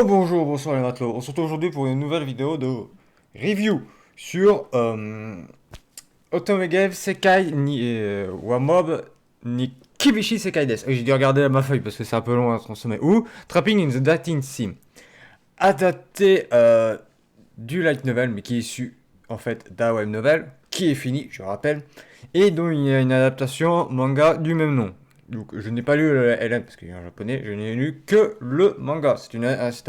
Rebonjour, bonsoir les matelots. On se retrouve aujourd'hui pour une nouvelle vidéo de review sur Otome Game Sekai ni Wamob ni Kibishi Sekai Desu. J'ai dû regarder ma feuille parce que c'est un peu long à consommer. Ou Trapping in the Dating Sim. Adapté du light novel, mais qui est issu en fait d'un web novel, qui est fini, je rappelle, et dont il y a une adaptation manga du même nom. Donc je n'ai pas lu le LM parce qu'il est en japonais, je n'ai lu que le manga. C'était une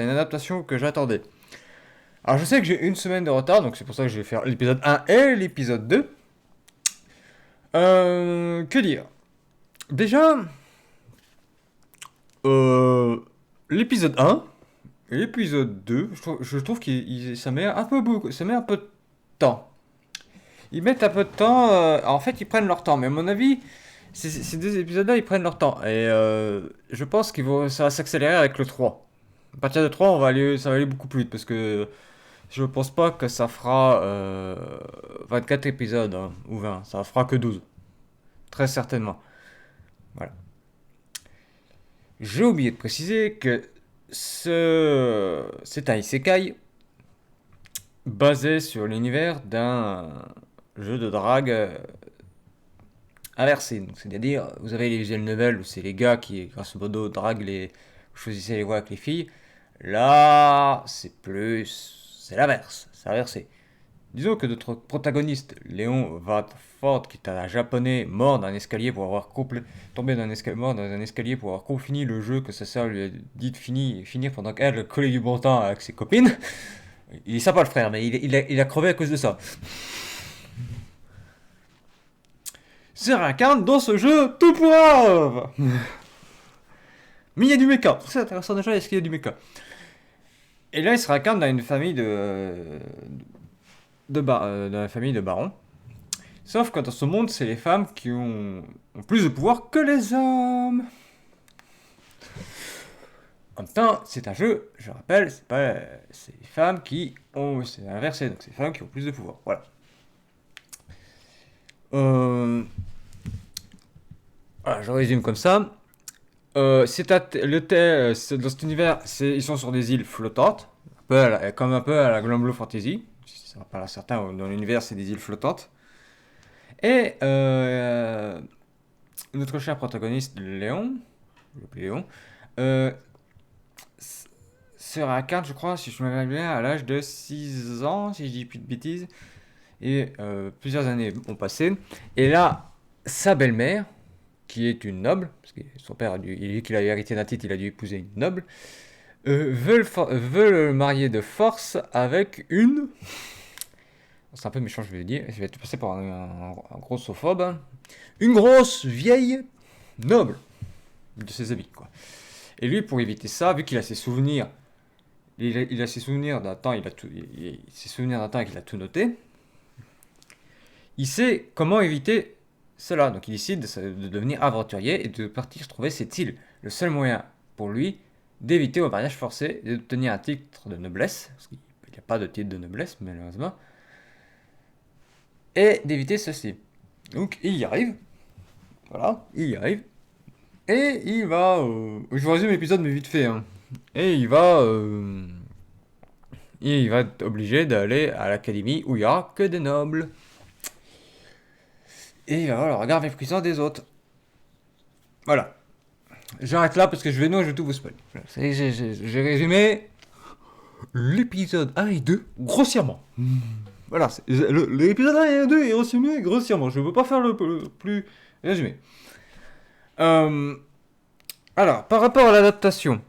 adaptation que j'attendais. Alors je sais que j'ai une semaine de retard, donc c'est pour ça que je vais faire l'épisode 1 et l'épisode 2. Que dire? Déjà, euh, l'épisode 1 et l'épisode 2, je trouve que ça met un peu beaucoup, ça met un peu de temps. Ils mettent un peu de temps, en fait ils prennent leur temps, mais à mon avis, ces deux épisodes-là ils prennent leur temps. Et je pense ça va s'accélérer avec le 3. À partir de 3, ça va aller beaucoup plus vite parce que je pense pas que ça fera 24 épisodes hein, ou 20, ça fera que 12. Très certainement. Voilà. J'ai oublié de préciser que c'est un isekai basé sur l'univers d'un jeu de drague inversé. Donc, c'est-à-dire, vous avez les visual novels où c'est les gars qui, grâce au modo, draguent les. Vous choisissez les voix avec les filles. Là, c'est l'inverse. C'est inversé. Disons que notre protagoniste, Léon Vadford, qui est un japonais mort d'un escalier pour avoir tombé mort dans un escalier pour avoir fini le jeu que sa sœur lui a dit de finir pendant qu'elle collait du bon temps avec ses copines. Il est sympa le frère, mais il a crevé à cause de ça. Se réincarne dans ce jeu tout pour œuvre. Mais il y a du mecha. C'est intéressant déjà, est-ce qu'il y a du mecha? Et là, il se réincarne dans une famille dans la famille de barons. Sauf que dans ce monde, c'est les femmes qui ont plus de pouvoir que les hommes. En même temps, c'est un jeu, je rappelle, c'est les femmes qui ont, c'est inversé, donc c'est les femmes qui ont plus de pouvoir. Voilà. Euh, voilà, je résume comme ça. Dans cet univers, ils sont sur des îles flottantes, comme un peu à la Glamblue Fantasy. Ça rappelle à certains, dans l'univers, c'est des îles flottantes. Et notre cher protagoniste, Léon, euh, sera à 4, je crois, si je me rappelle bien, à l'âge de 6 ans, si je dis plus de bêtises. Et plusieurs années ont passé. Et là, sa belle-mère, qui est une noble, parce que son père a dû, il dit qu'il a hérité d'un titre, il a dû épouser une noble, veut le marier de force avec une. C'est un peu méchant, je vais le dire. Je vais te passer pour un grossophobe. Une grosse vieille noble de ses habits, quoi. Et lui, pour éviter ça, vu qu'il a ses souvenirs, il a ses souvenirs d'un temps, ses souvenirs d'un temps et qu'il a tout noté, il sait comment éviter cela. Donc il décide de devenir aventurier et de partir trouver cette île. Le seul moyen pour lui d'éviter au mariage forcé et d'obtenir un titre de noblesse, parce qu'il n'y a pas de titre de noblesse malheureusement, et d'éviter ceci. Donc il y arrive, voilà, il y arrive, et il va... je vous résume l'épisode mais vite fait, hein. Et il va être obligé d'aller à l'académie où il n'y aura que des nobles. Et il va avoir le regard méprisant des autres. Voilà. J'arrête là parce que je vais tout vous spoiler. J'ai résumé l'épisode 1 et 2 grossièrement. Voilà, l'épisode 1 et 2 est résumé grossièrement. Je ne veux pas faire le plus résumé. Alors, par rapport à l'adaptation,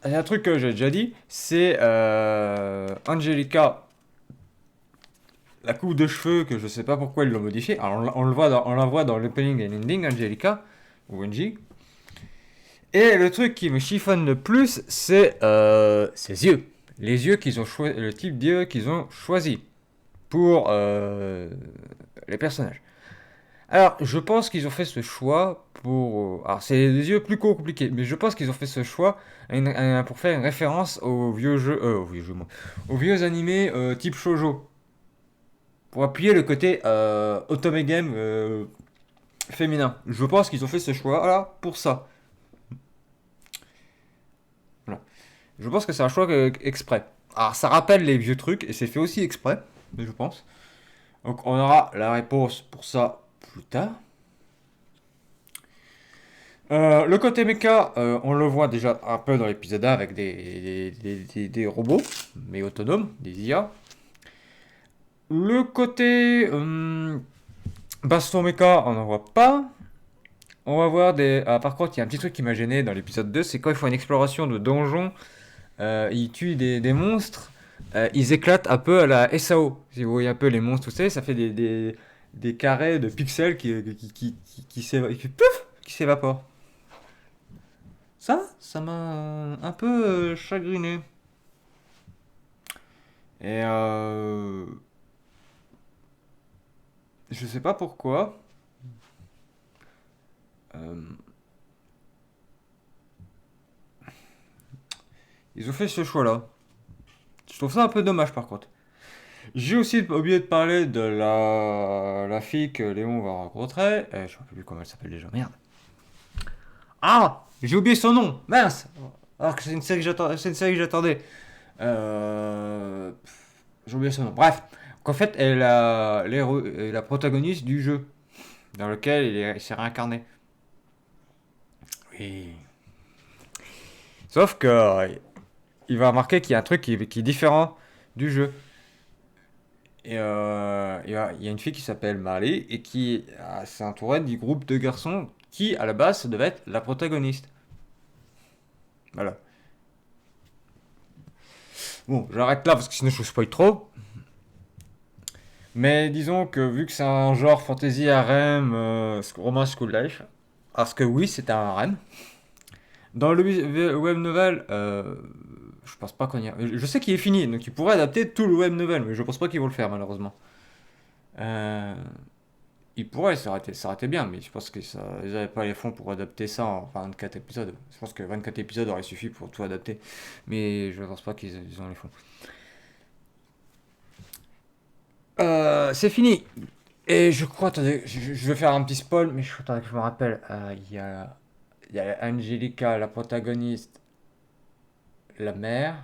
il y a un truc que j'ai déjà dit, c'est Angelica, la coupe de cheveux que je sais pas pourquoi ils l'ont modifié. Alors on la voit dans l'opening et l'ending, Angelica, ou Angie. Et le truc qui me chiffonne le plus, c'est ses yeux. Les yeux qu'ils ont choisi, le type d'yeux qu'ils ont choisi pour les personnages. Alors, je pense qu'ils ont fait ce choix pour. Alors, c'est des yeux plus compliqués, mais je pense qu'ils ont fait ce choix pour faire une référence aux vieux jeux. Aux vieux animés type shoujo. Pour appuyer le côté Otome Game féminin. Je pense qu'ils ont fait ce choix là pour ça. Voilà. Je pense que c'est un choix exprès. Alors, ça rappelle les vieux trucs et c'est fait aussi exprès, je pense. Donc, on aura la réponse pour ça plus tard. Le côté mecha, on le voit déjà un peu dans l'épisode 1 avec des robots, mais autonomes, des IA. Le côté baston mecha, on n'en voit pas. On va voir des. Ah, par contre, il y a un petit truc qui m'a gêné dans l'épisode 2, c'est quand ils font une exploration de donjon, ils tuent des monstres, ils éclatent un peu à la SAO. Si vous voyez un peu les monstres, vous savez, ça fait des carrés de pixels qui s'évaporent. Ça m'a un peu chagriné. Et je sais pas pourquoi. euh, Ils ont fait ce choix-là. Je trouve ça un peu dommage par contre. J'ai aussi oublié de parler de la fille que Léon va rencontrer. Je ne sais plus comment elle s'appelle déjà, merde. Ah, j'ai oublié son nom, mince. Alors que c'est une série que j'attendais. Euh, j'ai oublié son nom. Bref, qu'en fait, elle est la protagoniste du jeu dans lequel il s'est réincarné. Oui. Sauf que il va remarquer qu'il y a un truc qui est différent du jeu. Et il y a une fille qui s'appelle Marley et qui s'est entourée du groupe de garçons qui, à la base, ça devait être la protagoniste. Voilà. Bon, j'arrête là parce que sinon je vous spoil trop. Mais disons que vu que c'est un genre fantasy harem, romance school life, parce que oui, c'est un harem. Dans le web novel, je pense pas qu'on y a. Je sais qu'il est fini, donc ils pourraient adapter tout le web novel, mais je pense pas qu'ils vont le faire malheureusement. Euh, Ils pourraient, ça aurait été bien, mais je pense qu'ils n'avaient pas les fonds pour adapter ça en 24 épisodes. Je pense que 24 épisodes aurait suffi pour tout adapter, mais je pense pas qu'ils ont les fonds. C'est fini. Et je crois, attendez, je vais faire un petit spoil, mais attendez que je me rappelle. Il y a Angelica, la protagoniste, la mère.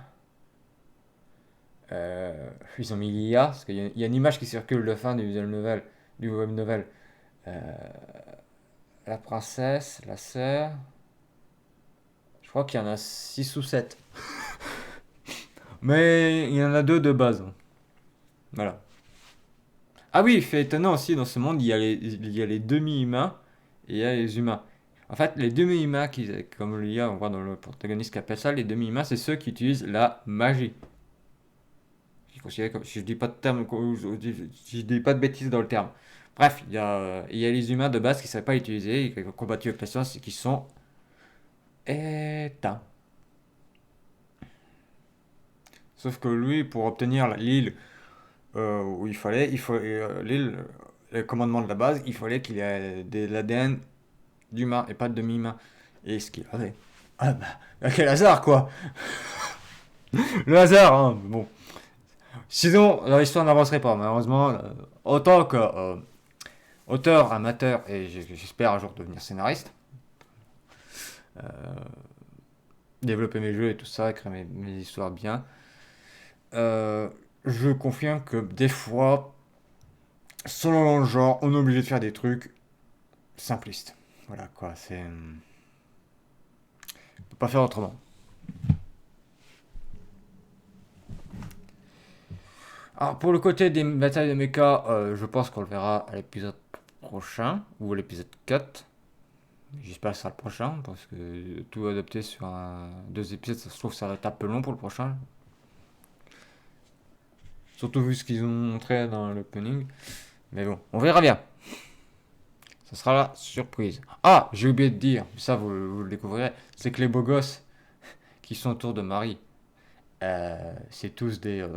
Ils ont mis l'IA, parce qu'il y a une image qui circule de fin du web novel. Euh, la princesse, la sœur. Je crois qu'il y en a 6 ou 7. Mais il y en a 2 de base. Voilà. Ah oui, fait étonnant aussi, dans ce monde, il y a les demi-humains et il y a les humains. En fait, les demi-humains, comme l'IA, on voit dans le protagoniste qui appelle ça, les demi-humains, c'est ceux qui utilisent la magie. Si je dis pas de terme, si je dis pas de bêtises dans le terme. Bref, il y a les humains de base qui ne savent pas l'utiliser, qui ont combattu avec la science et qui sont éteints. Sauf que lui, pour obtenir l'île où l'île, le commandement de la base, il fallait qu'il ait de l'ADN d'humain et pas de demi-humain. Et ce qu'il avait. Ah bah, quel hasard quoi. Le hasard, hein, bon. Sinon, l'histoire n'avancerait pas, malheureusement. Autant que auteur, amateur, et j'espère un jour devenir scénariste, euh, développer mes jeux et tout ça, écrire mes histoires bien, euh, je confirme que des fois, selon le genre, on est obligé de faire des trucs simplistes. Voilà quoi, on peut pas faire autrement. Alors pour le côté des batailles de mecha, je pense qu'on le verra à l'épisode prochain, ou à l'épisode 4. J'espère que ce sera le prochain, parce que tout adapté sur 2 épisodes, ça se trouve ça va être un peu long pour le prochain. Surtout vu ce qu'ils ont montré dans l'opening. Mais bon, on verra bien. Ça sera la surprise. Ah, j'ai oublié de dire, ça vous le découvrirez, c'est que les beaux gosses qui sont autour de Marie, c'est tous des...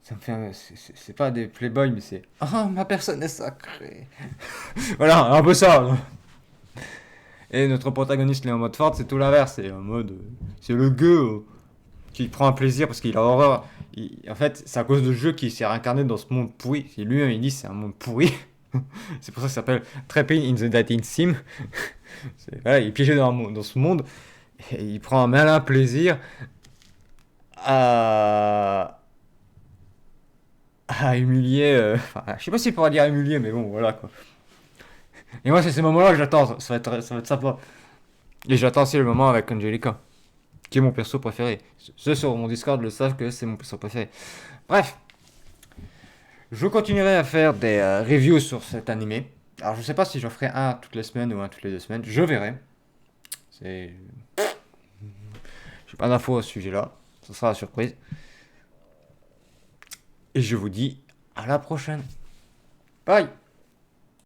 ça me fait, c'est pas des playboys, mais c'est... Ah, ma personne est sacrée. Voilà, un peu ça. Et notre protagoniste, Léon Montfort, c'est tout l'inverse. C'est en mode... c'est le gueux qui prend un plaisir parce qu'il a horreur. En fait, c'est à cause de jeu qu'il s'est réincarné dans ce monde pourri. Et lui-même, il dit c'est un monde pourri. C'est pour ça que ça s'appelle Trapping in the Dating Sim. Voilà, il est piégé dans ce monde et il prend un malin plaisir à, à humilier. Enfin, je sais pas s'il pourra dire humilier, mais bon, voilà quoi. Et moi, c'est ces moments-là que j'attends. Ça va être sympa. Et j'attends aussi le moment avec Angelica, qui est mon perso préféré. Ceux sur mon Discord le savent que c'est mon perso préféré. Bref, je continuerai à faire des reviews sur cet animé. Alors, je sais pas si j'en ferai un toutes les semaines ou un toutes les 2 semaines. Je verrai. C'est... J'ai pas d'infos à ce sujet-là. Ce sera la surprise. Et je vous dis à la prochaine. Bye!